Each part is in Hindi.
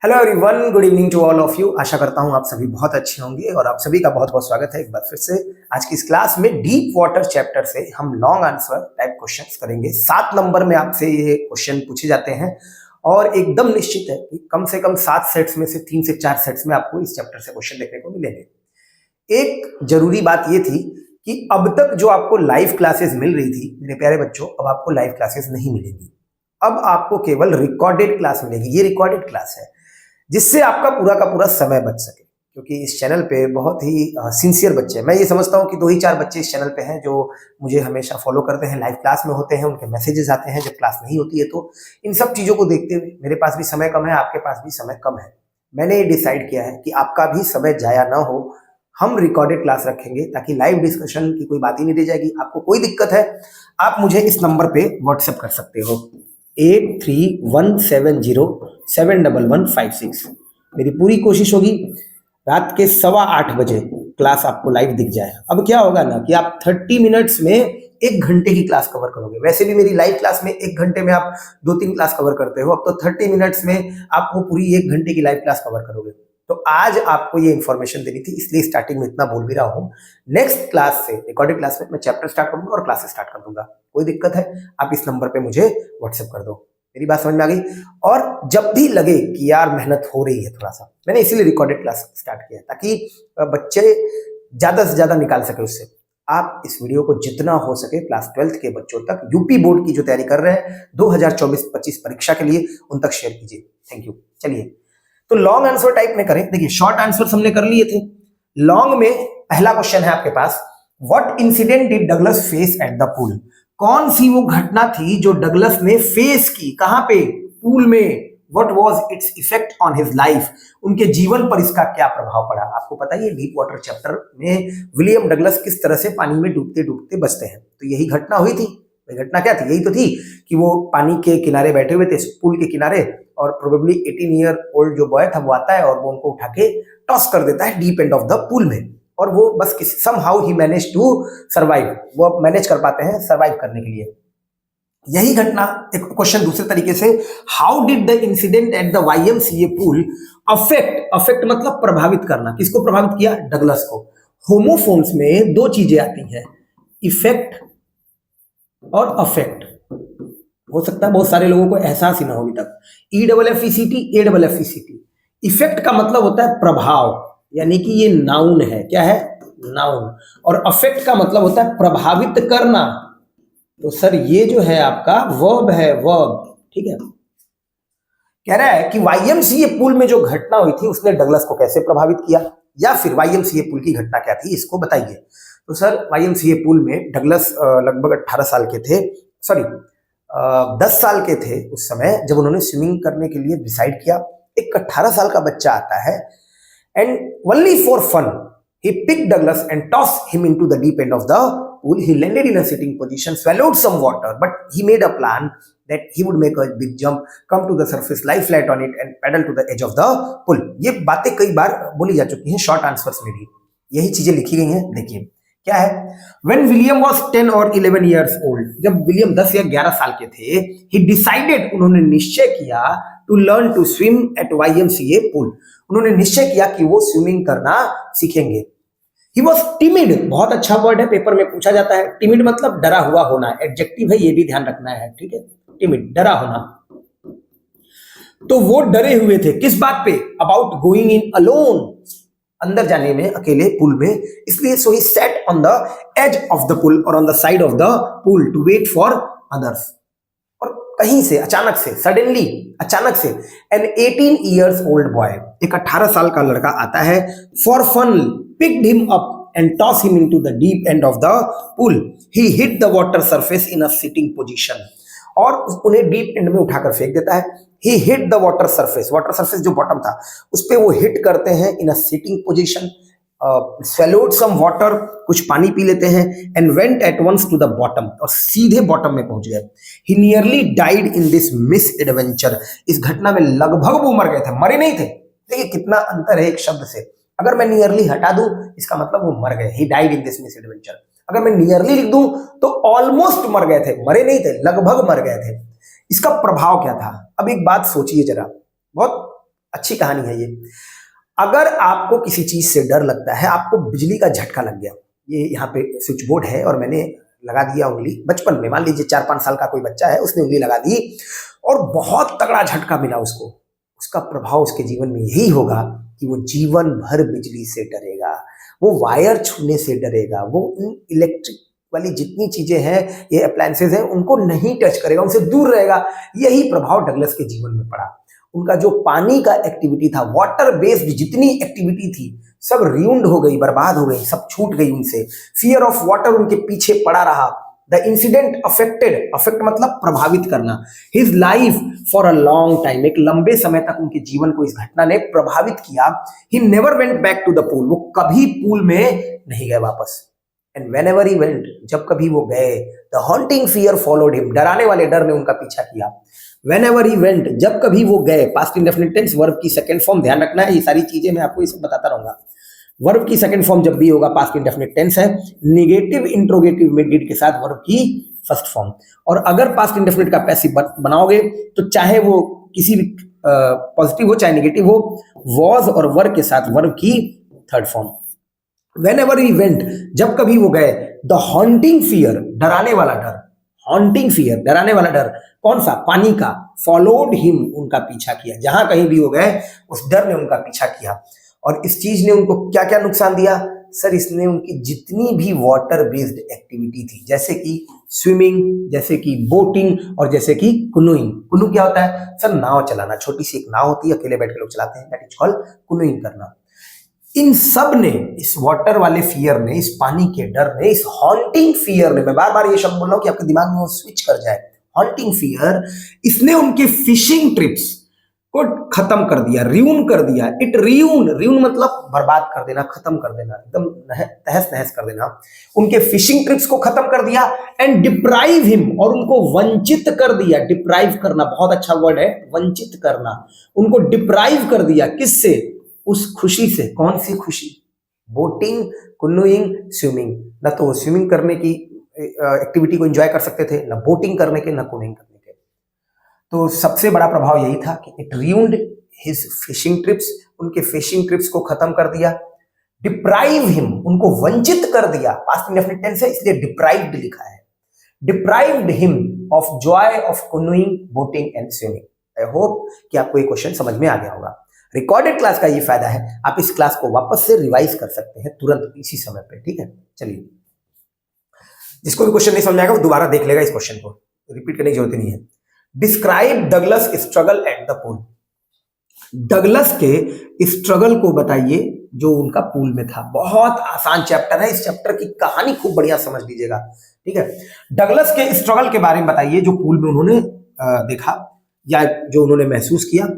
Hello everyone, good evening to all of you. आशा करता हूं आप सभी बहुत अच्छे होंगे और आप सभी का बहुत बहुत स्वागत है एक बार फिर से आज की इस क्लास में। डीप वाटर चैप्टर से हम लॉन्ग आंसर टाइप क्वेश्चंस करेंगे। 7 नंबर में आपसे ये क्वेश्चन पूछे जाते हैं और एकदम निश्चित है कि कम से कम 7 सेट्स में से 3 से 4 सेट्स में आपको इस चैप्टर से क्वेश्चन देखने को मिलेंगे। एक जरूरी बात ये थी कि अब तक जो आपको लाइव क्लासेस मिल रही थी मेरे प्यारे बच्चों, अब आपको लाइव क्लासेस नहीं मिलेंगी। अब आपको केवल रिकॉर्डेड क्लास मिलेगी। ये रिकॉर्डेड क्लास है जिससे आपका पूरा का पूरा समय बच सके, क्योंकि इस चैनल पे बहुत ही सिंसियर बच्चे हैं। मैं ये समझता हूँ कि 2 ही 4 बच्चे इस चैनल पे हैं जो मुझे हमेशा फॉलो करते हैं, लाइव क्लास में होते हैं, उनके मैसेजेस आते हैं जब क्लास नहीं होती है। तो इन सब चीज़ों को देखते हुए मेरे पास भी समय कम है, आपके पास भी समय कम है। मैंने ये डिसाइड किया है कि आपका भी समय जाया ना हो, हम रिकॉर्डेड क्लास रखेंगे ताकि लाइव डिस्कशन की कोई बात ही नहीं रह जाएगी। आपको कोई दिक्कत है आप मुझे इस नंबर पे व्हाट्सएप कर सकते हो 8317071156। मेरी पूरी कोशिश होगी रात के 8:15 बजे क्लास आपको लाइव दिख जाए। अब क्या होगा ना कि आप 30 मिनट्स में 1 घंटे की क्लास कवर करोगे। वैसे भी मेरी लाइव क्लास में 1 घंटे में आप 2-3 क्लास कवर करते हो, अब तो 30 मिनट्स में आप वो पूरी 1 घंटे की लाइव क्लास कवर करोगे। तो आज आपको ये इन्फॉर्मेशन देनी थी, इसलिए स्टार्टिंग में इतना बोल भी रहा हूँ। नेक्स्ट क्लास से, रिकॉर्डेड क्लास में मैं चैप्टर स्टार्ट करूंगा और क्लासेस स्टार्ट कर दूंगा। कोई दिक्कत है आप इस नंबर पे मुझे व्हाट्सएप कर दो। मेरी बात समझ में आ गई? और जब भी लगे कि यार मेहनत हो रही है थोड़ा सा, मैंने इसीलिए रिकॉर्डेड क्लास स्टार्ट किया ताकि बच्चे ज्यादा से ज्यादा निकाल सके उससे। आप इस वीडियो को जितना हो सके क्लास 12th के बच्चों तक, यूपी बोर्ड की जो तैयारी कर रहे हैं 2024-25 परीक्षा के लिए, उन तक शेयर कीजिए। Thank you. चलिए तो लॉन्ग आंसर टाइप में करें। देखिए शॉर्ट आंसर हमने कर लिए थे। लॉन्ग में पहला क्वेश्चन है आपके पास, what incident did Douglas face at the pool? कौन सी वो घटना थी जो डगलस ने फेस की? कहां पे? पूल में। What was its effect on his life? उनके जीवन पर इसका क्या प्रभाव पड़ा? आपको पता है डीप वाटर चैप्टर में विलियम डगलस किस तरह से पानी में डूबते डूबते बचते हैं। तो यही घटना हुई थी। वही घटना क्या थी? यही तो थी कि वो पानी के किनारे बैठे हुए थे, पूल के किनारे, और प्रोबेबली 18 ईयर ओल्ड जो बॉय था वो आता है और वो उनको उठा के टॉस कर देता है deep end of the pool में, और वो बस somehow he managed to survive। वो मैनेज कर पाते हैं सर्वाइव करने के लिए। यही घटना, एक क्वेश्चन दूसरे तरीके से, how did the incident at the YMCA pool affect मतलब प्रभावित करना। किसको प्रभावित किया? डगलस को। होमोफोन्स में 2 चीजें आती हैं, इफेक्ट और अफेक्ट। हो सकता है बहुत सारे लोगों को एहसास ही ना हो अभी तक। EFFECT। इफेक्ट का मतलब होता है प्रभाव, यानी कि ये नाउन है। क्या है? नाउन। और अफेक्ट का मतलब होता है प्रभावित करना। तो सर ये जो है आपका वर्ब है, वर्ब। ठीक है। कह रहा है कि YMCA पूल में जो घटना हुई थी उसने डगलस को कैसे प्रभावित किया, या फिर YMCA पूल की घटना क्या थी, इसको बताइए। तो सर YMCA पूल में डगलस लगभग 18 साल के थे, सॉरी 10 साल के थे उस समय जब उन्होंने स्विमिंग करने के लिए डिसाइड किया। एक 18 साल का बच्चा आता है and only for fun he picked Douglas and tossed him into the deep end of the pool. He landed in a sitting position, swallowed some water, but he made a plan that he would make a big jump, come to the surface, lie flat on it and paddle to the edge of the pool. ये बातें कई बार बोली जा चुकी हैं शॉर्ट आंसर्स में भी, यही चीजें लिखी गई हैं। देखिए क्या है, when William was 10 or 11 years old, जब विलियम 10 या 11 साल के थे, he decided, उन्होंने निश्चय किया, to learn to swim at YMCA pool। उन्होंने निश्चय किया कि वो स्विमिंग करना सीखेंगे। He was timid, बहुत अच्छा वर्ड है, पेपर में पूछा जाता है। timid मतलब डरा हुआ होना, एडजेक्टिव है, ये भी ध्यान रखना है। ठीक है, timid डरा होना। तो वो डरे हुए थे किस बात पे? अबाउट गोइंग इन अलोन, अंदर जाने में अकेले पूल में। इसलिए so he sat on the edge of the pool और on the side of the pool to wait for others. और कहीं से अचानक से, सडनली, अचानक से, एन 18 ईयर्स ओल्ड बॉय, एक 18 साल का लड़का आता है, for fun picked him up and toss him into the deep end of the pool. He hit the water surface in a sitting position, और उन्हें डीप एंड में उठाकर फेंक देता है। He hit the water surface, water surface जो बॉटम था उस पे वो हिट करते हैं in a sitting position, swallowed some water, कुछ पानी पी लेते हैं, and went at once to the bottom, और सीधे बॉटम में पहुंच गए। He nearly died in this misadventure, इस घटना में लगभग वो मर गए थे, मरे नहीं थे। देखिए कितना अंतर है एक शब्द से। अगर मैं नियरली हटा दूं इसका मतलब वो मर गए, he died in this misadventure। अगर मैं नियरली लिख दूं तो ऑलमोस्ट मर गए थे, मरे नहीं थे, लगभग मर गए थे। इसका प्रभाव क्या था? अब एक बात सोचिए जरा, बहुत अच्छी कहानी है ये। अगर आपको किसी चीज से डर लगता है, आपको बिजली का झटका लग गया, ये यहाँ पे स्विच बोर्ड है और मैंने लगा दिया उंगली बचपन में, मान लीजिए 4-5 साल का कोई बच्चा है, उसने उंगली लगा दी और बहुत तगड़ा झटका मिला उसको, उसका प्रभाव उसके जीवन में यही होगा कि वो जीवन भर बिजली से डरेगा, वो वायर छूने से डरेगा, वो इलेक्ट्रिक वाली जितनी चीजें हैं, ये अप्लायंसेज हैं, उनको नहीं टच करेगा, उनसे दूर रहेगा। यही प्रभाव डगलस के जीवन में पड़ा। उनका जो पानी का एक्टिविटी था, वाटर बेस्ड जितनी एक्टिविटी थी, सब रियून्ड हो गई, बर्बाद हो गई, सब छूट गई उनसे। फियर ऑफ वाटर उनके पीछे पड़ा रहा। द इंसिडेंट अफेक्ट मतलब प्रभावित करना, his life for a long time, एक लंबे समय तक उनके जीवन को इस घटना ने प्रभावित किया। He never went back to the pool, वो कभी पूल में नहीं गए वापस। एंड व्हेनेवर ही वेंट, जब कभी वो गए, the haunting fear followed him, डराने वाले डर ने उनका पीछा किया। व्हेनेवर ही वेंट, जब कभी वो गए, पास्ट इंडेफिनिट टेंस, वर्ब की सेकंड फॉर्म, ध्यान रखना है, ये सारी चीजें मैं आपको ये सब बताता रहूंगा। वर्ब की सेकंड फॉर्म जब भी होगा पास्ट इंडेफिनिट टेंस है, नेगेटिव इंट्रोगेटिव में डिड के साथ वर्ब की फर्स्ट फॉर्म। और अगर पास्ट इंडेफिनिट का पैसिव बनाओगे तो चाहे वो किसी भी पॉजिटिव हो चाहे नेगेटिव हो, वॉज और वर के साथ वर्ब की third form. Whenever he went, जब कभी वो गए, द हॉन्टिंग फियर, डराने वाला डर, हॉन्टिंग फियर, डराने वाला डर, कौन सा? पानी का, फॉलोड हिम, उनका पीछा किया। जहां कहीं भी हो गए, उस डर ने उनका पीछा किया। और इस चीज ने उनको क्या क्या नुकसान दिया? सर, इसने उनकी जितनी भी वाटर बेस्ड एक्टिविटी थी, जैसे कि स्विमिंग, जैसे कि बोटिंग और जैसे कि कुनोइंग। कुनू क्या होता है? सर, नाव चलाना, छोटी सी एक नाव होती है, अकेले बैठ के लोग चलाते हैं, दैट इज कॉल्ड कुनोइंग करना। इन सब ने, इस वाटर वाले फियर ने, इस पानी के डर ने, इस हॉन्टिंग फियर ने, मैं बार बार ये शब्द बोल रहा हूं कि आपके दिमाग में वो स्विच कर जाए, हॉन्टिंग फियर, इसने उनके फिशिंग ट्रिप्स को खत्म कर दिया, रियून कर दिया। इट रियून मतलब बर्बाद कर देना, खत्म कर देना, एकदम तहस नहस कर देना। उनके फिशिंग ट्रिप्स को खत्म कर दिया। एंड डिप्राइव हिम, और उनको वंचित कर दिया। डिप्राइव करना बहुत अच्छा वर्ड है, वंचित करना। उनको डिप्राइव कर दिया, किससे? उस खुशी से। कौन सी खुशी? Boating, canoeing, swimming. ना तो वो स्विमिंग करने की एक्टिविटी को एंजॉय कर सकते थे, ना बोटिंग करने के, ना कुनोइंग करने के। तो सबसे बड़ा प्रभाव यही था कि इट रियून्ड हिज फिशिंग ट्रिप्स, उनके फिशिंग ट्रिप्स को खत्म कर दिया। डिप्राइव हिम, उनको वंचित कर दिया, पास्ट इंडेफिनिट टेंस है इसलिए डिप्राइव्ड लिखा है। Deprived him of joy of canoeing, boating and swimming. I hope कि आपको ये क्वेश्चन समझ में आ गया होगा। रिकॉर्डेड क्लास का ये फायदा है, आप इस क्लास को वापस से रिवाइज कर सकते हैं तुरंत इसी समय पे, ठीक है। चलिए, जिसको भी क्वेश्चन नहीं समझ आएगा वो दोबारा देख लेगा, इस क्वेश्चन को रिपीट करने की जरूरत नहीं है। Describe Douglas struggle eight the pool. Douglas के स्ट्रगल को बताइए जो उनका पूल में था। बहुत आसान चैप्टर है, इस चैप्टर की कहानी खूब बढ़िया समझ लीजिएगा, ठीक है। डगलस के स्ट्रगल के बारे में बताइए जो पूल में उन्होंने देखा या जो उन्होंने महसूस किया।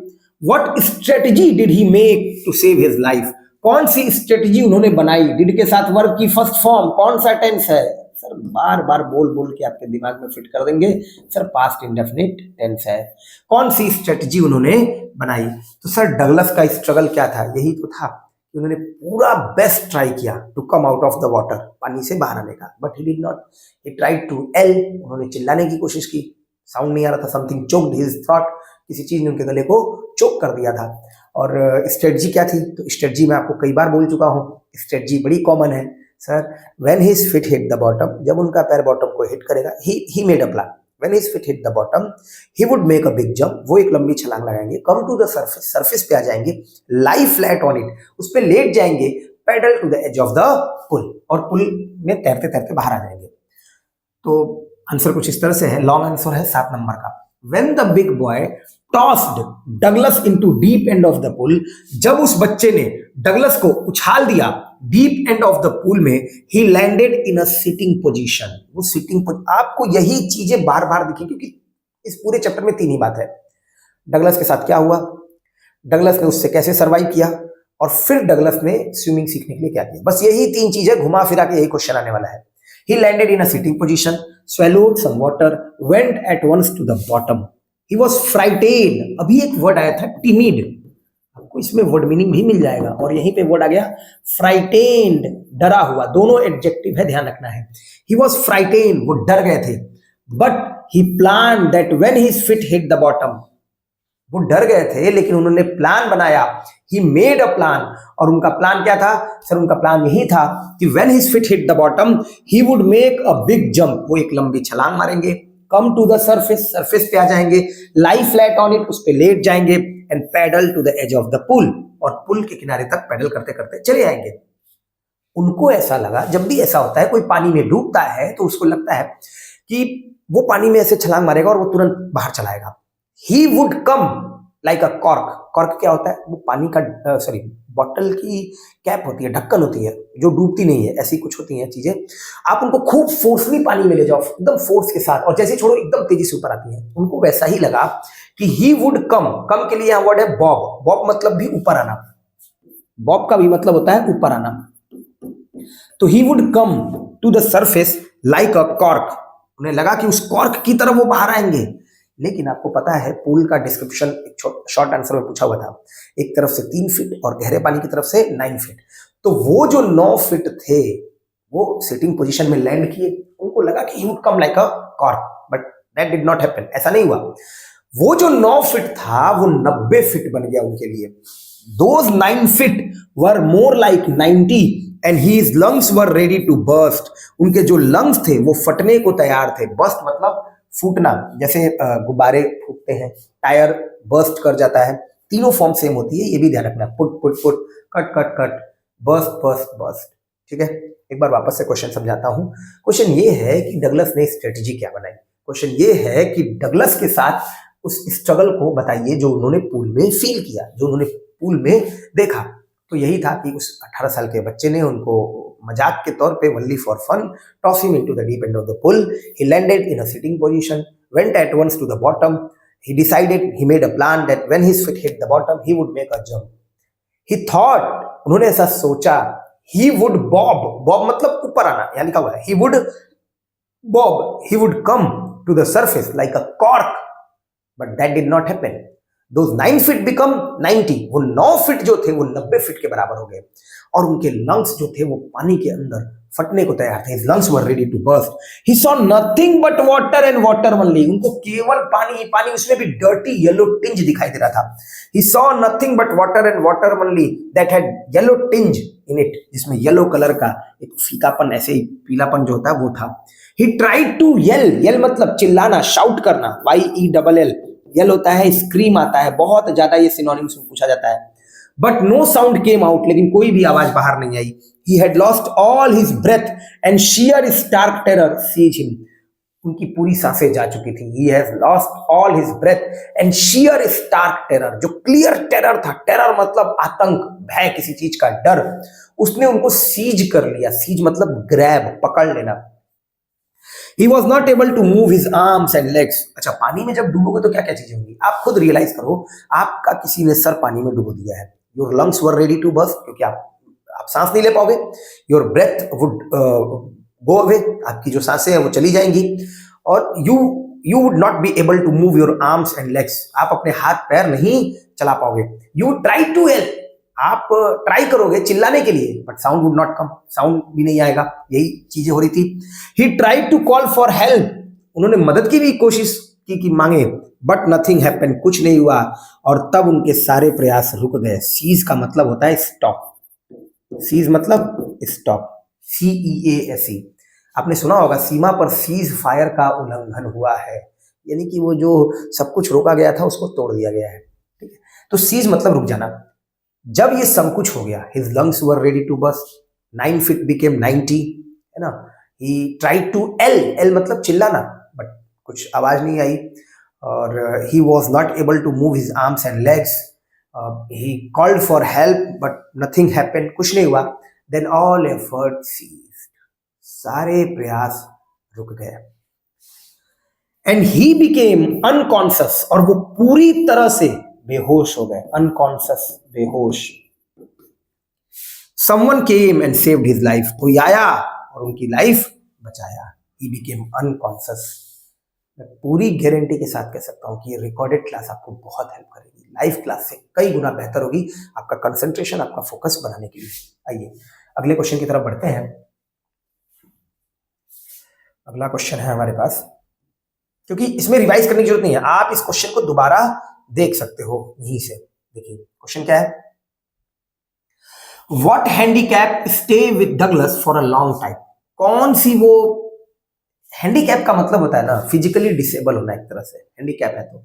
What strategy did he make to save his life? कौन सी स्ट्रेटजी उन्होंने बनाई? डिड के साथ वर्ब की फर्स्ट फॉर्म, कौन सा टेंस है? सर, बार बार बोल बोल के आपके दिमाग में फिट कर देंगे। सर, पास्ट इंडेफिनिट टेंस है। कौन सी स्ट्रेटजी उन्होंने बनाई? तो सर, डगलस का स्ट्रगल क्या था? यही तो था कि उन्होंने पूरा बेस्ट ट्राई किया to come out of the water, पानी से बाहर आने का, but he did not. He tried to yell, उन्होंने चिल्लाने की कोशिश की, साउंड नहीं आ रहा था। समथिंग चोक्ड हिज थ्रॉट, किसी चीज ने उनके गले को चोक कर दिया था। और स्ट्रेटजी क्या थी? तो स्ट्रेटजी मैं आपको कई बार बोल चुका हूं, स्ट्रेटजी बड़ी कॉमन है। Sir, when his feet hit the bottom, जब उनका पैर बॉटम को हिट करेगा, he made a plan. When his feet hit the bottom, he would make a big jump, वो एक लंबी छलांग लगाएंगे। Come to the surface, surface पे आ जाएंगे। लाई फ्लैट ऑन इट, उस पे लेट जाएंगे। Paddle to the edge of the pool, और पुल में तैरते तैरते बाहर आ जाएंगे। तो आंसर कुछ इस तरह से है, लॉन्ग आंसर है 7 नंबर का। When the big boy tossed Douglas into deep end of the pool, जब उस बच्चे ने डगलस को उछाल दिया deep end of the pool में, he landed in a sitting position। वो सिटिंग, आपको यही चीजें बार बार दिखी क्योंकि इस पूरे चैप्टर में 3 ही बात है। डगलस के साथ क्या हुआ, डगलस ने उससे कैसे सर्वाइव किया, और फिर डगलस ने स्विमिंग सीखने के लिए क्या किया। बस यही 3 चीजें घुमा फिरा के यही क्वेश्चन आने वाला है। He landed in a sitting position, swallowed some water, went at once to the bottom. He was frightened. अभी एक वर्ड आया था timid, आपको इसमें वर्ड मीनिंग भी मिल जाएगा, और यहीं पे वर्ड आ गया frightened, डरा हुआ। दोनों एडजेक्टिव है, ध्यान रखना है। He was frightened, वो डर गए थे। But he planned that when his feet hit the bottom, वो डर गए थे, लेकिन उन्होंने प्लान बनाया। ही मेड अ प्लान। और उनका प्लान क्या था सर? उनका प्लान यही था कि when his feet hit the bottom he would make a big jump. वो एक लंबी छलांग मारेंगे, come to the surface, surface पे आ जाएंगे, लाई फ्लैट ऑन इट, उस पे लेट जाएंगे, and paddle to the edge of the pool, और पुल के किनारे तक पैडल करते करते चले आएंगे। उनको ऐसा लगा, जब भी ऐसा होता है, कोई पानी में डूबता है तो उसको लगता है कि वो पानी में ऐसे छलांग मारेगा और वो तुरंत बाहर चलाएगा। ही would come like a cork. Cork क्या होता है? वो पानी का सॉरी बॉटल की कैप होती है, ढक्कन होती है जो डूबती नहीं है, ऐसी कुछ होती हैं चीजें। आप उनको खूब फोर्सली पानी में ले जाओ, एकदम फोर्स के साथ, और जैसे छोड़ो एकदम तेजी से ऊपर आती है। उनको वैसा ही लगा कि ही वुड कम। कम के लिए यहाँ वर्ड है बॉब। बॉब मतलब भी ऊपर आना, बॉब का भी मतलब होता है ऊपर आना। तो he would come to the surface like a cork. उन्हें लगा कि उस कॉर्क की तरह वो बाहर आएंगे। लेकिन आपको पता है पूल का डिस्क्रिप्शन एक शॉर्ट आंसर में पूछा हुआ था, एक तरफ से 3 फीट और गहरे पानी की तरफ से 9 फीट। तो वो जो 9 फीट थे वो सिटिंग पोजीशन में लैंड किए। उनको लगा कि ही would come like a cork, but that did not happen. ऐसा नहीं हुआ। वो जो 9 फीट था वो 90 फीट बन गया उनके लिए। Those 9 feet were more like 90 and his lungs were ready to burst. उनके जो लंग्स थे वो फटने को तैयार थे। बर्स्ट मतलब फूटना, जैसे गुब्बारे फूटते हैं, टायर बर्स्ट कर जाता है, तीनों फॉर्म सेम होती है, ये भी ध्यान रखना। Put put put, cut cut cut, burst burst burst. ठीक है, एक बार वापस से क्वेश्चन समझाता हूं। क्वेश्चन ये है कि डगलस ने स्ट्रेटजी क्या बनाई। क्वेश्चन ये है कि डगलस के साथ उस स्ट्रगल को बताइए जो उन्होंने पूल में फील किया, जो उन्होंने पूल में देखा। तो यही था कि उस 18 साल के बच्चे ने उनको मजाक के तौर पे only for fun toss him into the deep end of the pool. He landed in a sitting position, went at once to the bottom. He decided, he made a plan that when his feet hit the bottom, he would make a jump. He thought, उन्होंने ऐसा सोचा, he would bob. Bob मतलब ऊपर आना, यहाँ लिखा हुआ है he would bob. He would come to the surface like a cork, but that did not happen. Those 9 feet become 90. वो 9 फीट जो थे वो 90 फीट के बराबर हो गए, और उनके लंग्स जो थे वो पानी के अंदर फटने को तैयार थे। His lungs were ready to burst. He saw nothing but water and water only. उनको केवल पानी ही पानी, उसमें भी dirty yellow tinge दिखाई दे रहा था। He saw nothing but water and water only that had yellow tinge in it. जिसमें येलो कलर का एक फीकापन, ऐसे ही पीलापन जो होता है वो था। He tried to yell. Yell मतलब चिल्लाना, शाउट करना, YELL। यल होता है स्क्रीम आता है, बहुत ज्यादा ये सिनोनिम्स में पूछा जाता है। But no sound came out, लेकिन कोई भी आवाज बाहर नहीं आई। He had lost all his breath and sheer stark terror seized him. उनकी पूरी सांसें जा चुकी थी। He has lost all his breath and sheer stark terror, जो क्लियर टेरर था, टेरर मतलब आतंक, भय, किसी चीज का डर, उसने उनको सीज कर लिया। सीज मतलब ग्रैब, पकड़ लेना। He was not able to move his arms and legs. अच्छा, पानी में जब डूबोगे तो क्या क्या चीजें होंगी आप खुद रियलाइज करो। आपका किसी ने सर पानी में डुबो दिया है। Your lungs were ready to burst, क्योंकि आप सांस नहीं ले पाओगे। Your breath would go away, आपकी जो सांसें हैं वो चली जाएंगी। और you would not be able to move your arms and legs, आप अपने हाथ पैर नहीं चला पाओगे। You would try to help, आप ट्राई करोगे चिल्लाने के लिए, but sound would not come, sound भी नहीं आएगा। यही चीजें हो रही थी। He tried to call for help, उन्होंने मदद की भी कोशिश की कि मांगे, बट नथिंग हैपन, कुछ नहीं हुआ। और तब उनके सारे प्रयास रुक गए। सीज का मतलब होता है स्टॉप। सीज मतलब स्टॉप, CEASE। आपने सुना होगा सीमा पर सीज फायर का उल्लंघन हुआ है, यानी कि वो जो सब कुछ रोका गया था उसको तोड़ दिया गया है। ठीक है, तो सीज मतलब रुक जाना। जब ये सब कुछ हो गया, his lungs were ready to burst, 9 feet became 90, है ना। He tried to yell मतलब चिल्लाना, बट कुछ आवाज नहीं आई। और he was not able to move his arms and legs. He called for help, but nothing happened, कुछ नहीं हुआ। Then all effort ceased, सारे प्रयास रुक गए। And he became unconscious, और वो पूरी तरह से बेहोश हो गए। अनकॉन्शियस, बेहोश। Someone came and saved his life, कोई आया और उनकी लाइफ बचाया। He became unconscious। मैं पूरी गारंटी के साथ कह सकता हूँ कि ये रिकॉर्डेड क्लास आपको बहुत हेल्प करेगी, लाइव क्लास से कई गुना बेहतर होगी आपका कंसंट्रेशन, आपका फोकस बनाने के लिए। आइए अगले क्वेश्चन की तरफ बढ़ते हैं। अगला क्वेश्चन है हमारे पास, क्योंकि इसमें रिवाइज करने की जरूरत नहीं है, आप इस क्वेश्चन को दोबारा देख सकते हो यहीं से। देखिए क्वेश्चन क्या है, what handicap stay with Douglas for a long time. कौन सी वो, हैंडीकैप का मतलब होता है ना फिजिकली डिसेबल होना, एक तरह से हैंडीकैप है। तो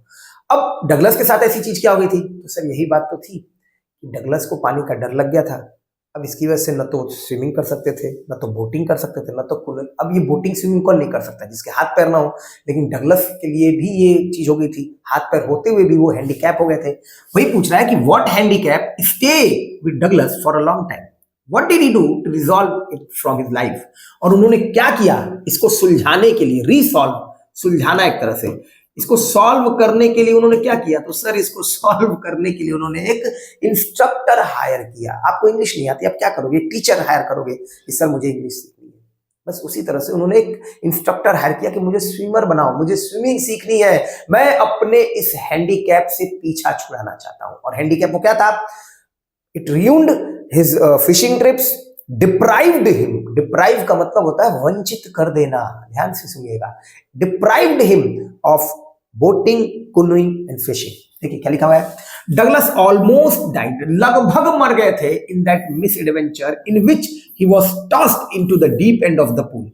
अब डगलस के साथ ऐसी चीज क्या हो गई थी, तो सर यही बात तो थी कि डगलस को पानी का डर लग गया था। अब इसकी वजह से न तो स्विमिंग कर सकते थे, न तो बोटिंग कर सकते थे, न तो अब ये बोटिंग स्विमिंग कौन नहीं कर सकता, जिसके हाथ पैर ना हो। लेकिन डगलस के लिए भी ये चीज हो गई थी, हाथ पैर होते हुए भी वो हैंडीकैप हो गए थे। वही पूछ रहा है कि what handicap stay with Douglas for a long time, what did he do to resolve it from his life. और उन्होंने क्या किया इसको सुलझाने के लिए, रीसॉल्व, सुलझाना एक तरह से, इसको सॉल्व करने के लिए उन्होंने क्या किया। तो सर इसको सॉल्व करने के लिए उन्होंने एक इंस्ट्रक्टर हायर किया। आपको इंग्लिश नहीं आती, आप क्या करोगे, टीचर हायर करोगे कि सर मुझे इंग्लिश सीखनी है। बस उसी तरह से उन्होंने एक इंस्ट्रक्टर हायर किया कि मुझे स्विमर बनाओ, मुझे स्विमिंग सीखनी है, मैं अपने इस हैंडीकैप से पीछा छुड़ाना चाहता हूं। और हैंडीकैप वो क्या था, it ruined his fishing trips, deprived him, deprive का मतलब होता है वंचित कर देना, ध्यान से सुनिएगा, deprived him of boating, canoeing and fishing. देखिए क्या लिखा हुआ है, डगलस ऑलमोस्ट डाइड, लगभग मर गए थे, in that miss adventure in which he was tossed into the deep end of the pool.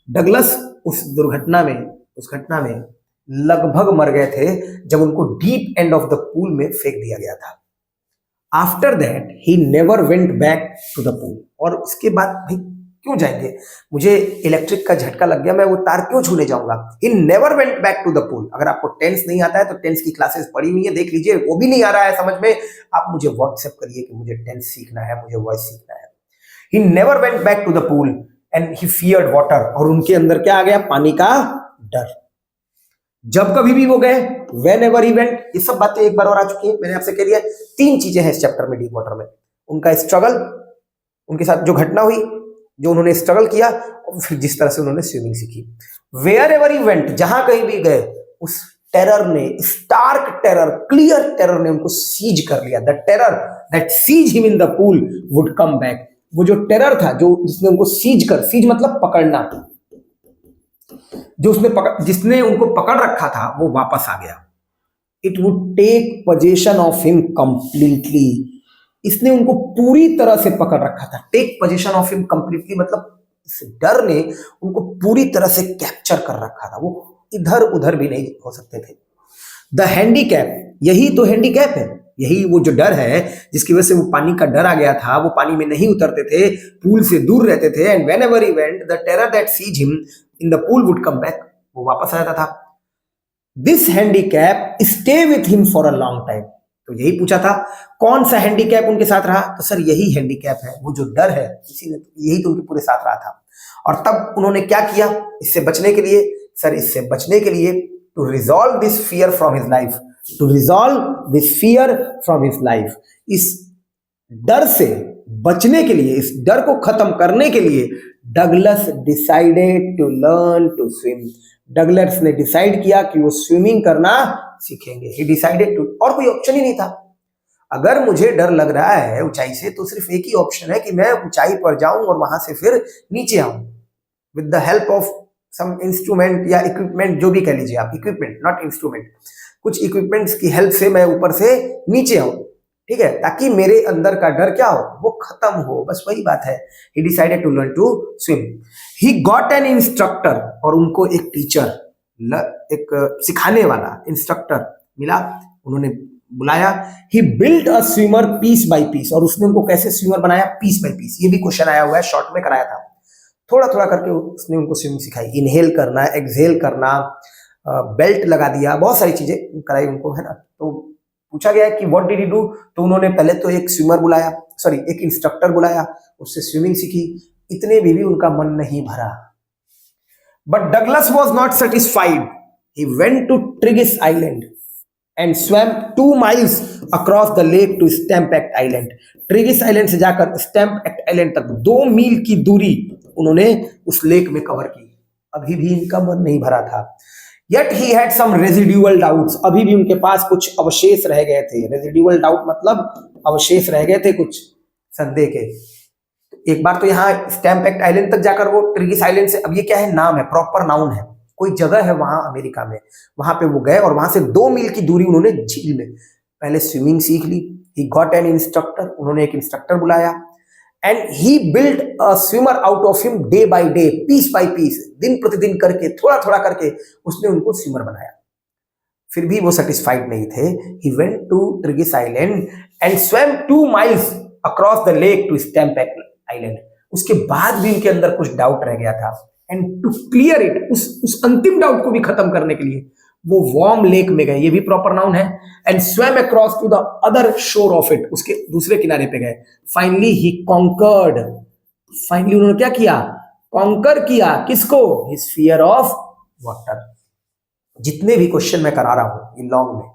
Douglas उस दुर्घटना में, उस घटना में लगभग मर गए थे जब उनको deep end of the pool में फेंक दिया गया था। After that he never went back to the pool. और उसके बाद भाई क्यों जाएंगे, मुझे इलेक्ट्रिक का झटका लग गया, मैं वो तार क्यों छूने जाऊंगा। He never went back to the pool. अगर आपको टेंस नहीं आता है तो टेंस की क्लासेस पढ़ी हुई है, देख लीजिए, वो भी नहीं आ रहा है समझ में, आप मुझे व्हाट्सएप करिए कि मुझे टेंस सीखना है, मुझे वॉइस सीखना है। He never went back to the pool and he feared water. और उनके अंदर क्या आ गया, पानी का डर। जब कभी भी वो गए, वेन एवर इवेंट, ये सब बातें एक बार और आ चुकी है, मैंने आपसे कह दिया। तीन चीजें हैं इस चैप्टर में, डीप वाटर में, उनका स्ट्रगल, उनके साथ जो घटना हुई, जो उन्होंने स्ट्रगल किया, और फिर जिस तरह से उन्होंने स्विमिंग सीखी। वेयर एवर इवेंट, जहां कहीं भी गए, उस टेरर ने, स्टार्क टेरर, क्लियर टेरर ने उनको सीज कर लिया। The terror that seized him in the pool would come back. वो जो टेरर था, जो जिसने उनको सीज कर, सीज मतलब पकड़ना, जो उसने जिसने उनको पकड़ रखा था वो वापस आ गया। It would take position of him completely. इसने उनको पूरी तरह से पकड़ रखा था। Take position of him completely मतलब इस डर ने उनको पूरी तरह से कैप्चर कर रखा था, वो इधर उधर भी नहीं हो सकते थे। द हैंडीकैप, यही तो हैंडीकैप है, यही वो जो डर है जिसकी वजह से वो पानी का डर आ गया था, वो पानी में नहीं उतरते थे, पूल से दूर रहते थे। And whenever he went, the terror that seized him in the pool would come back, वो वापस आ जाता था। This handicap stay with him for a long time. तो यही पूछा था कौन सा हैंडीकैप उनके साथ रहा, तो सर यही हैंडीकैप है, वो जो डर है, इसी ने, यही तो उनके पूरे साथ रहा था। और तब उन्होंने क्या किया इससे बचने के लिए, सर इससे बचने के लिए, to resolve this fear from his life, to resolve this fear from his life, इस डर से बचने के लिए, इस डर को खत्म करने के लिए, Douglas decided to learn to swim. Douglas ने डिसाइड किया कि वो स्विमिंग करना सीखेंगे। ही डिसाइडेड टू, और कोई ऑप्शन ही नहीं था। अगर मुझे डर लग रहा है ऊंचाई से तो सिर्फ एक ही ऑप्शन है कि मैं ऊंचाई पर जाऊं और वहां से फिर नीचे आऊं with the help of some instrument या इक्विपमेंट, जो भी कह लीजिए आप, इक्विपमेंट नॉट इंस्ट्रूमेंट, कुछ इक्विपमेंट्स की हेल्प से मैं ऊपर से नीचे आऊं, ठीक है, ताकि मेरे अंदर का डर क्या हो, वो खत्म हो, बस वही बात है। He decided to learn to swim. He got an instructor, और उनको एक टीचर, एक सिखाने वाला इंस्ट्रक्टर मिला, उन्होंने बुलाया। He built a swimmer piece by piece, और उसने उनको कैसे स्विमर बनाया, पीस बाय पीस। ये भी क्वेश्चन आया हुआ है, शॉर्ट में कराया था, थोड़ा थोड़ा करके उसने उनको स्विमिंग सिखाई। इनहेल करना, एक्सहेल करना, बेल्ट लगा दिया, बहुत सारी चीजें कराई उनको, है ना। तो पूछा गया है कि व्हाट डिड ही डू, तो उन्होंने पहले तो एक स्विमर बुलाया, सॉरी एक इंस्ट्रक्टर बुलाया, उससे स्विमिंग सीखी। इतने भी उनका मन नहीं भरा। But Douglas was not satisfied. He went to Triggs island and swam 2 miles across the lake to Stamp Act island. Triggs island से जाकर स्टैम्प एक्ट आइलैंड तक 2 मील की दूरी उन्होंने उस लेक में कवर की। अभी भी इनका मन नहीं भरा था। Yet he had some residual doubts, अभी भी उनके पास कुछ अवशेष रह गए थे। रेजिडुअल डाउट मतलब अवशेष रह गए थे कुछ संदेह के। एक बार तो यहाँ स्टैम्प एक्ट आइलैंड तक जाकर वो ट्रिगिस आइलैंड से, अब ये क्या है, नाम है, प्रॉपर नाउन है, कोई जगह है वहां अमेरिका में, वहां पे वो गए और वहां से 2 मील की दूरी उन्होंने झील में पहले स्विमिंग सीख ली। ही गॉट एन इंस्ट्रक्टर, उन्होंने एक इंस्ट्रक्टर बुलाया and he build a swimmer out of him day by day, piece by piece, दिन प्रतिदिन करके थोड़ा थोड़ा करके उसने उनको स्विमर बनाया। फिर भी वो सेटिस्फाइड नहीं थे। He went to Triggs island and swam 2 miles across the lake to Stamp Act island. उसके बाद भी उनके अंदर कुछ डाउट रह गया था एंड टू क्लियर इट, उस अंतिम डाउट को भी खत्म करने के लिए वो वार्म लेक में गए, ये भी प्रॉपर नाउन है, and swam across to the other shore of it, उसके दूसरे किनारे पे गए। फाइनली ही कॉन्कर्ड, फाइनली उन्होंने क्या किया? कॉन्कर किया, किसको? His fear of water. जितने भी क्वेश्चन मैं करा रहा हूं ये लॉन्ग में,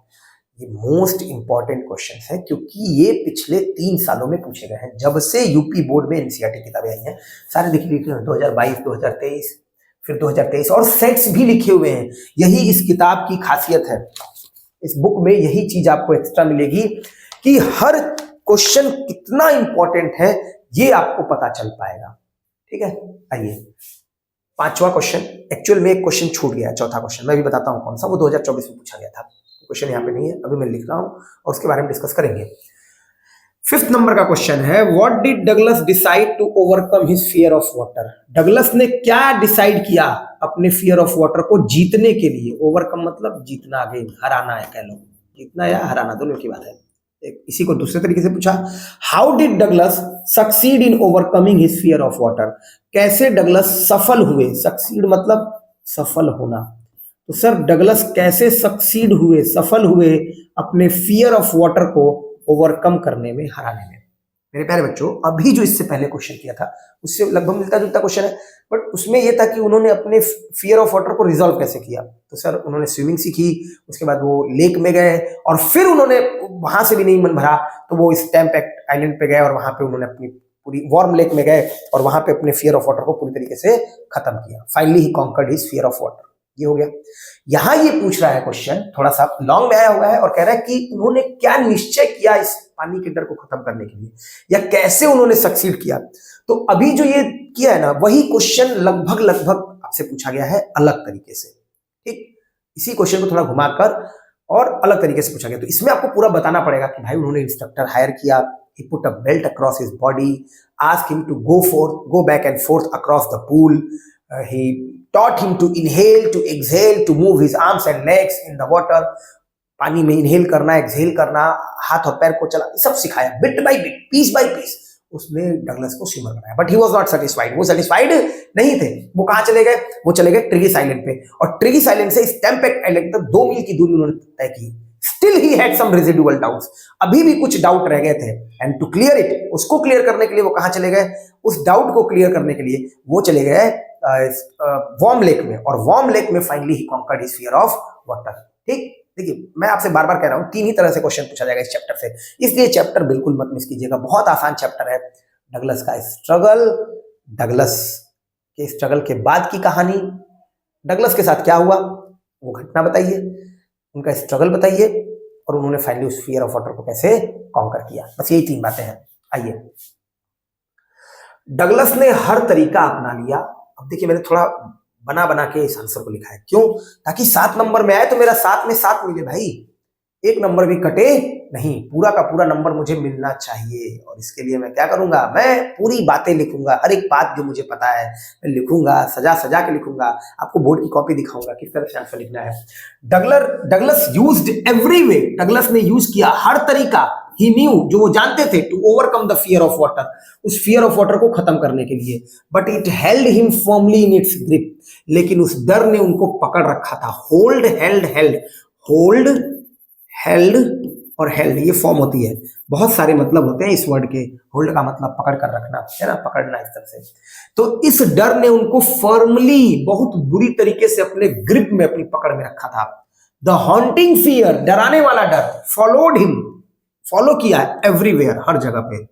ये मोस्ट इंपॉर्टेंट क्वेश्चन है क्योंकि ये पिछले 3 सालों में पूछे गए हैं। जब से यूपी बोर्ड में एनसीईआरटी किताबें आई हैं सारे लिखी लिखी 2022, 2023, फिर 2023 और सेट्स भी लिखे हुए हैं। यही इस किताब की खासियत है, इस बुक में यही चीज आपको एक्स्ट्रा मिलेगी कि हर क्वेश्चन कितना इंपॉर्टेंट है ये आपको पता चल पाएगा। ठीक है, आइए 5वां क्वेश्चन। एक्चुअल में एक क्वेश्चन छूट गया, चौथा क्वेश्चन मैं भी बताता हूं कौन सा, वो 2024 में पूछा गया था। क्वेश्चन यहाँ पे नहीं है, अभी मैं लिख रहा हूं और उसके बारे में डिस्कस करेंगे। 5th नंबर का क्वेश्चन है, what did Douglas decide to overcome his fear of water. Douglas ने क्या डिसाइड किया अपने फियर ऑफ वाटर को जीतने के लिए? ओवरकम मतलब जीतना, आगे हराना है, कह लो जीतना या हराना दोनों की बात है। इसी को दूसरे तरीके से पूछा, how did Douglas succeed in overcoming his fear of water. कैसे डगलस सफल हुए? सक्सीड मतलब सफल होना, तो सर डगलस कैसे सक्सीड हुए, सफल हुए अपने फियर ऑफ वाटर को ओवरकम करने में, हराने में? मेरे प्यारे बच्चों, अभी जो इससे पहले क्वेश्चन किया था उससे लगभग मिलता जुलता क्वेश्चन है, बट उसमें यह था कि उन्होंने अपने फियर ऑफ वाटर को रिजॉल्व कैसे किया। तो सर उन्होंने स्विमिंग सीखी, उसके बाद वो लेक में गए और फिर उन्होंने वहां से भी नहीं मन भरा तो वो स्टैम्पेक आइलैंड पे गए और वहां पे उन्होंने अपनी पूरी वार्म लेक में गए और वहां पे अपने फियर ऑफ वाटर को पूरी तरीके से खत्म किया। Finally he conquered his fear of water. ये हो गया। यहां ये पूछ रहा है क्वेश्चन, थोड़ा सा लॉन्ग में आया हुआ है और कह रहा है कि उन्होंने क्या निश्चय किया इस पानी के डर को खत्म करने के लिए, या कैसे उन्होंने सक्सीड किया। तो अभी जो ये किया है ना, वही क्वेश्चन लगभग लगभग आपसे पूछा गया है अलग तरीके से। ठीक, इसी क्वेश्चन को थोड़ा घुमाकर और अलग तरीके से पूछा गया। तो इसमें आपको पूरा बताना पड़ेगा कि भाई उन्होंने इंस्ट्रक्टर हायर किया, he put a belt across his body, asked him to go back and forth across the pool. He taught him to inhale, to exhale, to move his arms and legs in the water. पानी में इनहेल करना, एक्सहेल करना, हाथ और पैर को चला, सब सिखाया bit by bit, piece by piece. उसने डगलस को स्विमर बनाया, but he was not satisfied. वो सेटिस्फाइड नहीं थे। वो कहां चले गए? वो चले गए ट्रिगिस आइलैंड पे, और ट्रिगिस आइलैंड से स्टैम्पेक आइलैंड तक 2 मील की दूरी उन्होंने तय की। Still he had some residual doubts. अभी भी कुछ डाउट रह गए थे, एंड टू क्लियर इट, उसको क्लियर करने के लिए वो कहां चले गए? उस डाउट को क्लियर करने के लिए वो चले गए वार्म लेक में, और वार्म लेक में finally he conquered his fear of water. ठीक, देखिए मैं आपसे बार बार कह रहा हूं 3 ही तरह से क्वेश्चन पूछा जाएगा इस चैप्टर से, इसलिए चैप्टर बिल्कुल मत मिस कीजिएगा। बहुत आसान चैप्टर है। डगलस का स्ट्रगल, डगलस के स्ट्रगल के बाद की कहानी, डगलस के साथ क्या हुआ वो घटना बताइए, उनका स्ट्रगल बताइए, और उन्होंने फाइनली उस फियर ऑफ वाटर को कैसे कॉन्कर किया। बस यही 3 बातें हैं। आइए, डगलस ने हर तरीका अपना लिया। अब देखिए मैंने थोड़ा बना बना के इस आंसर को लिखा है, क्यों? ताकि 7 नंबर में आए तो मेरा 7 में 7 मिले भाई, 1 नंबर भी कटे नहीं, पूरा का पूरा नंबर मुझे मिलना चाहिए। और इसके लिए मैं क्या करूंगा? मैं पूरी बातें लिखूंगा, हर एक बात जो मुझे पता है मैं लिखूंगा, सजा सजा के लिखूंगा, आपको बोर्ड की कॉपी दिखाऊंगा किस तरह से आंसर लिखना है। Douglas used every way, Douglas ने यूज किया हर तरीका, ही न्यू, जो वो जानते थे, to overcome the fear of water, उस फियर ऑफ वाटर को खत्म करने के लिए। But it held him firmly in its grip, लेकिन उस डर ने उनको पकड़ रखा था। Hold, held, held, hold, held और हेल्ड, ये फॉर्म होती है। बहुत सारे मतलब होते हैं इस वर्ड के। होल्ड का मतलब पकड़ कर रखना है ना, पकड़ना इस तरह से। तो इस डर ने उनको फर्मली, बहुत बुरी तरीके से अपने ग्रिप में, अपनी पकड़ में रखा था। द हॉन्टिंग फियर, डराने वाला डर, फॉलोड हिम, फॉलो किया एवरीवेयर, हर जगह पे।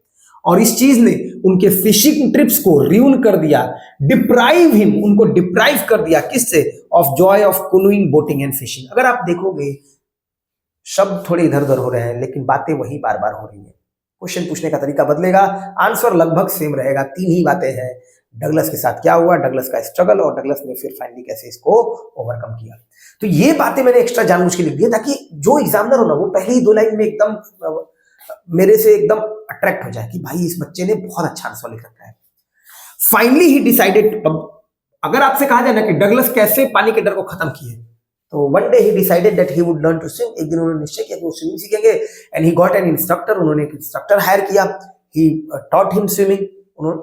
और इस चीज ने उनके फिशिंग ट्रिप्स को रियून कर दिया, डिप्राइव हिम, उनको डिप्राइव कर दिया, किससे? Of joy of canoeing, boating and fishing. अगर आप देखोगे शब्द थोड़े इधर उधर हो रहे हैं, लेकिन बातें वही बार बार हो रही हैं। क्वेश्चन पूछने का तरीका बदलेगा, आंसर लगभग सेम रहेगा, 3 ही बातें हैं। डगलस के साथ क्या हुआ, डगलस का स्ट्रगल, और डगलस ने फिर फाइनली कैसे इसको ओवरकम किया। तो ये बातें मैंने एक्स्ट्रा जानबूझ के लिख दी ताकि जो एग्जामिनर हो ना वो पहली 2 लाइन में एकदम मेरे से एकदम अट्रैक्ट हो जाए कि भाई इस बच्चे ने बहुत अच्छा आंसर लिख रखा है। फाइनली ही डिसाइडेड, अगर आपसे कहा जाए ना कि डगलस कैसे पानी के डर को खत्म किए, तो one day he decided that he would learn to swim. एक दिन उन्होंने निश्चय किया कि वो स्विमिंग सीखेंगे, and he got an instructor, उन्होंने एक इंस्ट्रक्टर हायर किया। ही टॉट हिम स्विमिंग,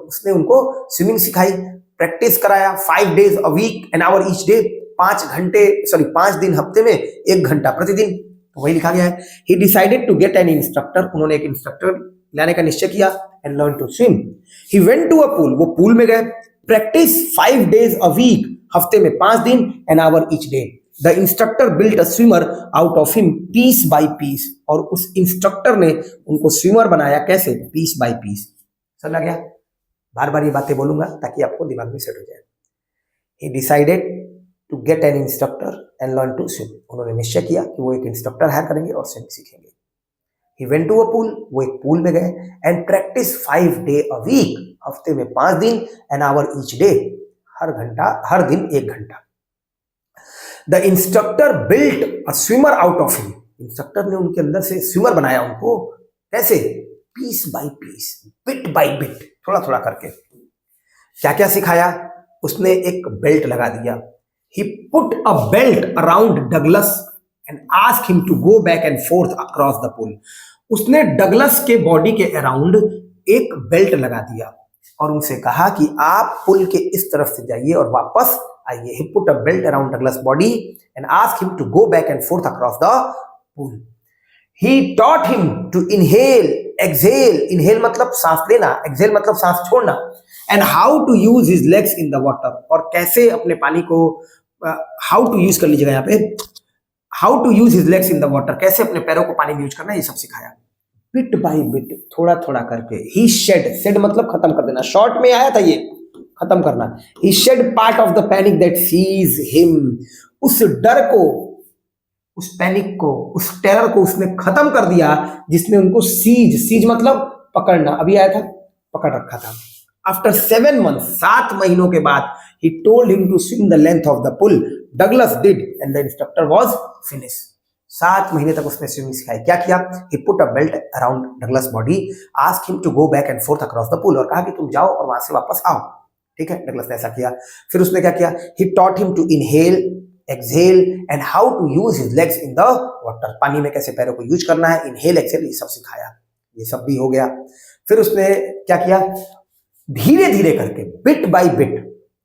उसने उनको स्विमिंग सिखाई, प्रैक्टिस कराया 5 days a week, an hour each day, 5 दिन हफ्ते में 1 घंटा प्रतिदिन, तो वही लिखा गया है। He decided to get an instructor, उन्होंने एक इंस्ट्रक्टर लाने का निश्चय किया, and learn to swim. He went to a pool, वो पूल में गए, प्रैक्टिस 5 days a week, हफ्ते में 5 दिन, an hour each day। The instructor built a swimmer out of him piece by piece, और उस इंस्ट्रक्टर ने उनको स्विमर बनाया कैसे, पीस बाई पीस। समझ गया? बार बार ये बातें बोलूंगा ताकि आपको दिमाग में सेट हो जाए। He decided to get an instructor and learn to swim, उन्होंने निश्चय किया कि वो एक इंस्ट्रक्टर हायर करेंगे और स्विम सीखेंगे। He went to a pool, वो एक पूल में गए, and practice 5 days a week, हफ्ते में 5 दिन, एन आवर ईच डे, हर दिन 1 घंटा। The instructor built a swimmer out of him, instructor ने उनके अंदर से स्विमर बनाया उनको, कैसे, piece by piece, bit by bit, थोड़ा थोड़ा करके। क्या क्या सिखाया, उसने एक बेल्ट लगा दिया। He put a belt around Douglas and ask him to go back and forth across the pool, उसने डगलस के बॉडी के अराउंड एक बेल्ट लगा दिया और उनसे कहा कि आप पुल के इस तरफ से जाइए और वापस आइए। He put a belt around Douglas' body and asked him to go back and forth across the pool. He taught him to inhale, exhale, inhale मतलब सांस लेना, exhale मतलब सांस छोड़ना, and how to use his legs in the water, और कैसे अपने पानी को how to use कर लीजिएगा यहाँ पे, how to use his legs in the water, कैसे अपने पैरों को पानी में यूज करना, ये सब सिखाया। बिट बाई बिट, थोड़ा थोड़ा करके। ही शेड मतलब खत्म कर देना, शॉर्ट में आया था ये, खत्म करना। He shed part of the panic that seized him, उस डर को, उस पैनिक को, उस टेरर को उसने खत्म कर दिया जिसने उनको सीज मतलब पकड़ना, अभी आया था, पकड़ रखा था। आफ्टर 7 months, 7 महीनों के बाद, he told him to swim the length of the pool, Douglas did and the instructor was finish. 7 महीने तक उसने स्विमिंग सिखाई। क्या किया, he put a belt around Douglas body, ask him to go back and forth across the pool, और कहा कि तुम जाओ और वहां से वापस आओ। ठीक है, डगलस ने ऐसा किया। फिर उसने क्या किया, he taught him to inhale, exhale and how to use his legs in the water, पानी में कैसे पैरों को यूज करना है, इनहेल एक्सहेल, ये सब सिखाया। ये सब भी हो गया। फिर उसने क्या किया, धीरे धीरे करके, bit by bit,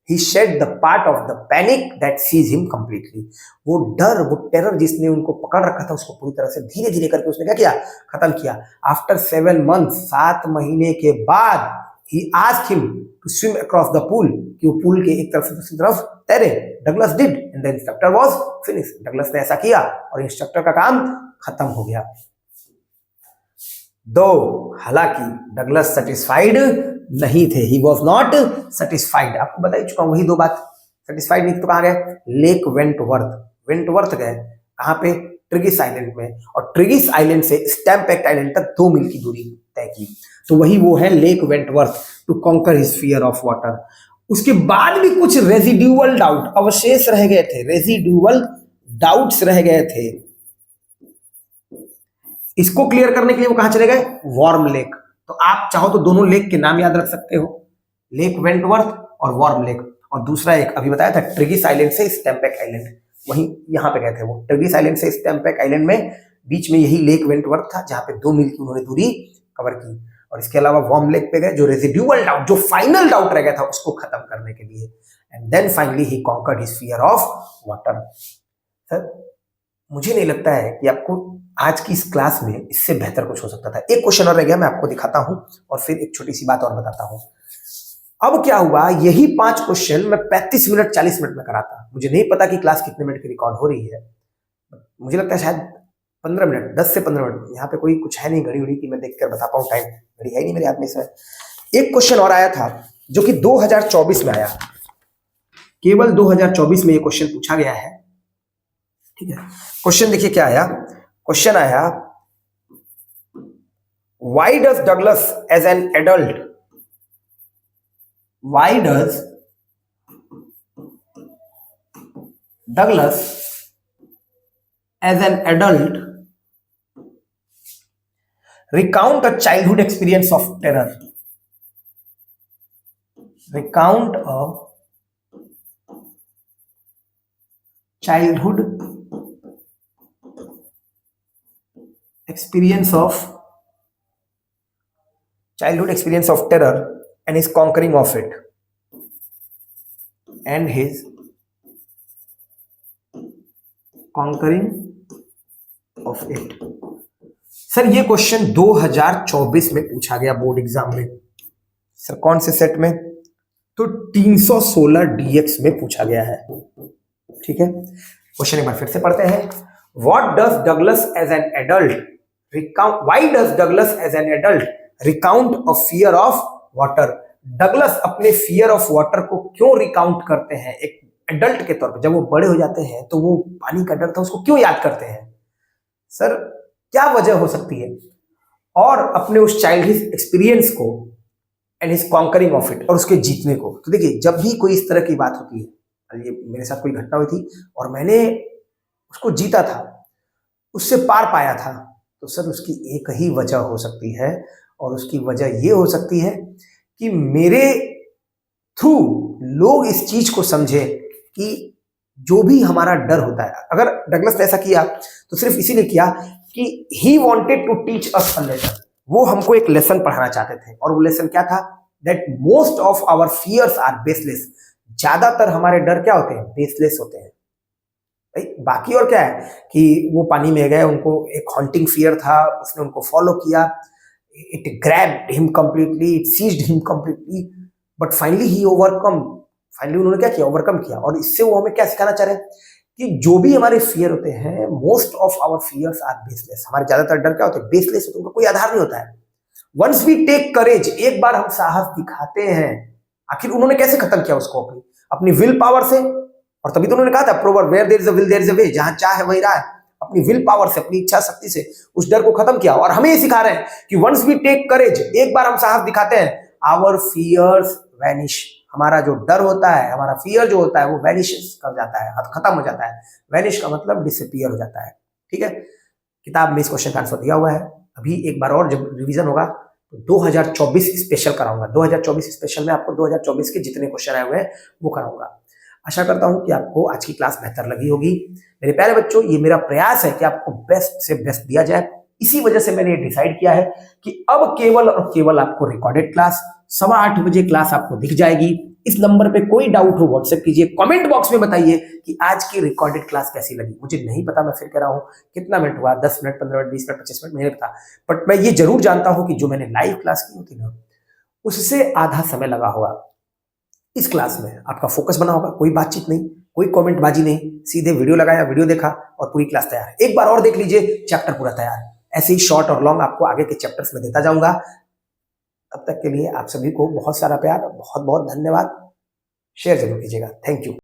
he shed the part of the panic that seized him completely, वो डर, वो टेरर जिसने उनको पकड़ रखा था उसको पूरी तरह से धीरे धीरे करके उसने क्या किया, खत्म किया। आफ्टर 7 months, 7 महीने के बाद, he asked him to swim across the pool, कि वो पूल के एक तरफ से दूसरी तरफ तैरे। Douglas did and the instructor was finished, Douglas ने ऐसा किया और इंस्ट्रक्टर का काम खत्म हो गया। दो हालांकि डगलस सेटिस्फाइड नहीं थे, he was not satisfied, आपको बता ही चुका हूं वही 2 बात। सेटिस्फाइड नहीं तो कहां गए, लेक वेंटवर्थ गए, कहां पे, ट्रिगिस आइलैंड में, और ट्रिगिस आइलैंड से स्टैम्पेक्ट आइलैंड तक 2 मील की दूरी तय की, तो वही वो है lake Wentworth, to conquer his fear of water. उसके बाद भी कुछ रेजिड्यूअल डाउट, अवशेष रह गए थे, रेजिड्यूअल डाउट्स रह गए थे। इसको क्लियर करने के लिए वो कहां चले गए, वार्म लेक। तो आप चाहो तो दोनों लेक के नाम याद रख सकते हो, लेक वेंटवर्थ और वार्म लेक। और दूसरा एक अभी बताया था, ट्रिगिस आइलैंड से स्टैम्पेक्ट आइलैंड, वहीं यहां पे गए थे वो। ट्रिगिस आइलैंड से स्टैम्पेक्ट आइलैंड में बीच में यही लेक वेंटवर्थ था, जहां पे 2 मील की उन्होंने दूरी कवर की। और इसके अलावा वार्म लेक पे गए, जो रेजिड्यूअल डाउट, जो फाइनल डाउट रह गया था, उसको खत्म करने के लिए। And then finally he conquered his fear of water. Sir मुझे नहीं लगता है कि आपको आज की इस क्लास में इससे बेहतर कुछ हो सकता था। एक क्वेश्चन और रह गया, मैं आपको दिखाता हूं और फिर एक छोटी सी बात और बताता हूं। अब क्या हुआ, यही 5 क्वेश्चन मैं 35 मिनट 40 मिनट में कराता। मुझे नहीं पता कि क्लास कितने मिनट की रिकॉर्ड हो रही है, मुझे लगता है शायद 15 मिनट, 10 से 15 मिनट। यहाँ पे कोई कुछ है नहीं घड़ी उड़ी की मैं देख कर बता पाऊँ, टाइम घड़ी है नहीं मेरे हाथ में। सर एक क्वेश्चन और आया था जो कि 2024 में आया, केवल 2024 में ये क्वेश्चन पूछा गया है। ठीक है, क्वेश्चन देखिए क्या आया। क्वेश्चन आया, why does Douglas as an adult Why does Douglas as an adult recount a childhood experience of terror? Recount a childhood experience of terror and his conquering of it. And his conquering of it. Sir ये क्वेश्चन 2024 में पूछा गया बोर्ड एग्जाम में। सर कौन से सेट में? तो 316 DX में पूछा गया है। ठीक है, क्वेश्चन एक बार फिर से पढ़ते हैं। What does Douglas as an adult recount? Why does Douglas as an adult recount a fear of water? Douglas अपने फियर ऑफ वाटर को क्यों रिकाउंट करते हैं एक एडल्ट के तौर पे? जब वो बड़े हो जाते हैं तो वो पानी का डर था उसको क्यों याद करते हैं? सर क्या वजह हो सकती है? और अपने उस चाइल्डहुड एक्सपीरियंस को and his conquering of it, और उसके जीतने को। तो देखिए, जब भी कोई इस तरह की बात होती है, ये मेरे साथ कोई घटना हुई थी और मैंने उसको जीता था, उससे पार पाया था, तो सर उसकी एक ही वजह हो सकती है, और उसकी वजह ये हो सकती है कि मेरे थ्रू लोग इस चीज को समझे कि जो भी हमारा डर होता है, अगर डगलस ने ऐसा किया तो सिर्फ इसीलिए किया कि he wanted to teach us a lesson, वो हमको एक लेसन पढ़ाना चाहते थे। और वो लेसन क्या था? That most of our fears are baseless. ज्यादातर हमारे डर क्या होते हैं? बेसलेस होते हैं भाई। बाकी और क्या है कि वो पानी में गए, उनको एक हॉन्टिंग फियर था, उसने उनको फॉलो किया, it grabbed him completely, it seized him completely, but finally he overcome, finally उन्होंने क्या किया? ओवरकम किया। और इससे वो हमें क्या सिखाना चाह रहे हैं कि जो भी हमारे फियर होते हैं, most of our fears are baseless. हमारे ज्यादातर डर क्या होते हैं? बेसलेस होते हैं, उनका कोई आधार नहीं होता है। वंस वी टेक करेज, एक बार हम साहस दिखाते हैं। आखिर उन्होंने कैसे खत्म किया उसको? अपनी विल पावर से। और तभी तो उन्होंने कहा था proverb, where there is a will there is a way, जहां चाह है वही राह है। अपनी विल पावर से, अपनी इच्छा शक्ति से उस डर को खत्म किया। और हमें ये सिखा रहे हैं कि वंस वी टेक करेज, एक बार हम साहस दिखाते हैं, आवर फियर्स वैनिश। हमारा जो डर होता है, हमारा फियर जो होता है, वो वैनिश कर जाता है, खत्म हो जाता है। वैनिश का मतलब डिसअपीयर हो जाता है। ठीक है, किताब में इस क्वेश्चन का आंसर दिया हुआ है। अभी एक बार और जब रिवीजन होगा तो 2024 स्पेशल कराऊंगा। 2024 स्पेशल में आपको 2024 के जितने क्वेश्चन आए हुए हैं वो कराऊंगा। आशा करता हूं कि आपको आज की क्लास बेहतर लगी होगी। मेरे प्यारे बच्चों, ये मेरा प्रयास है कि आपको बेस्ट से बेस्ट दिया जाए। इसी वजह से मैंने ये डिसाइड किया है कि अब केवल और केवल आपको रिकॉर्डेड क्लास 8:15 बजे क्लास आपको दिख जाएगी। इस नंबर पे कोई डाउट हो व्हाट्सएप कीजिए, कमेंट बॉक्स में बताइए कि आज की रिकॉर्डेड क्लास कैसी लगी। मुझे नहीं पता, मैं फिर कह रहा हूँ, कितना मिनट हुआ, 10 मिनट, 15 मिनट, 20 मिनट, 25 मिनट, मुझे नहीं पता। बट मैं ये जरूर जानता हूँ कि जो मैंने लाइव क्लास की होती ना, उससे आधा समय लगा होगा। इस क्लास में आपका फोकस बना होगा, कोई बातचीत नहीं, कोई कमेंट बाजी नहीं, सीधे वीडियो लगाया, वीडियो देखा और पूरी क्लास तैयार। एक बार और देख लीजिए, चैप्टर पूरा तैयार। ऐसे ही शॉर्ट और लॉन्ग आपको आगे के चैप्टर्स में देता जाऊंगा। तब तक के लिए आप सभी को बहुत सारा प्यार, बहुत बहुत धन्यवाद। शेयर जरूर कीजिएगा। Thank you.